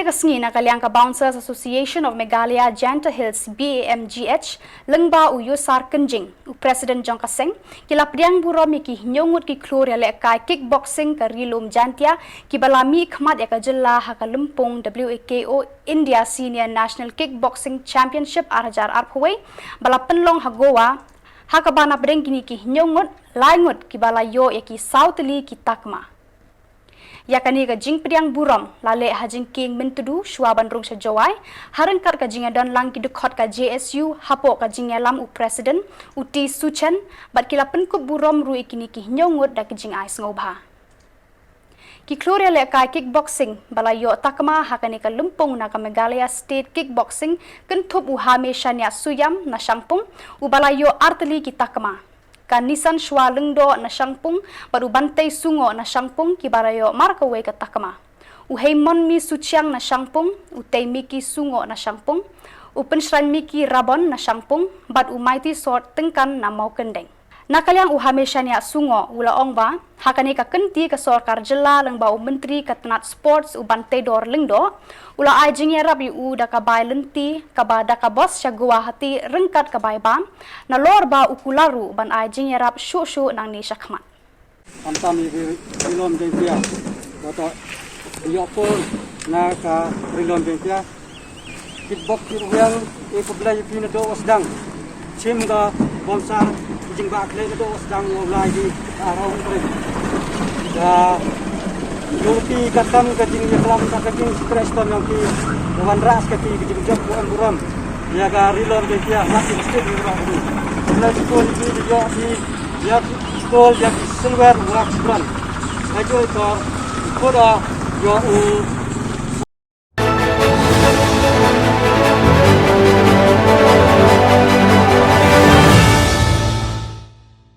Kasngi na kaliang ka Bouncers Association of Meghalaya Janta Hills BAMGH lengba uyo sar kenjing u President Jong Kaseng kila priang burom ki nyongut ki klor ya le kai kickboxing ka rilum jantia ki balami khmat ya ka jilla ha ka lumpung WAKO India Senior National Kickboxing Championship arjar arphuai bala penlong ha Goa ha ka bana breng kini ki nyongut laingut ki balayo ya ki Southli ki takma yakani ka jing priang buram lale hajing king mentudu shwaban rung sajawai harangkar ka jinga don lang ki dukot ka JSU hapo ka jinga lam u president uti suchen bat kila penkup buram ru ikini ki nyongut da ki jing ais ngobha ki kloria le ka kickboxing balayo takma hakani ka lumpung na ka Meghalaya State Kickboxing kentup u hamesha nya suyam na sangpung u balayo arteli ki takma Kanisan shwa lengdo na sangpung baru bantai sungo na sangpung ki barayo markawe ka takma uhei mon mi suciang na sangpung utei miki sungo na sangpung upen shran miki rabon na sangpung bat umaiti sort tengkan na mau kendeng nakaliang uhameshania sungo ula ongba hakani ka kenti ka sorkar jela lengba u menteri ka tenat sports u bantai dor lengdo ula ai jingya rabi u da ka bai lenti ka ba da ka bos syagwa hati rengkat ka bai bam na lor ba ukularu ban ai jingya rab shu nang ni syakmat antami rilom dengkia kata yopol na ka rilom dengkia kickbox yang ikubla yipina do osdang chim ga bomsar jing bak le do osdang ulai di arong tre ya yuti katam ka jing yaklam ka jing stress tam yang ki wan ras ka ki jing jok buan buram ya ga rilom dengkia masih mesti di rumah ini la skol di yo di ya skol ya silver wax brand ajo ko koda yo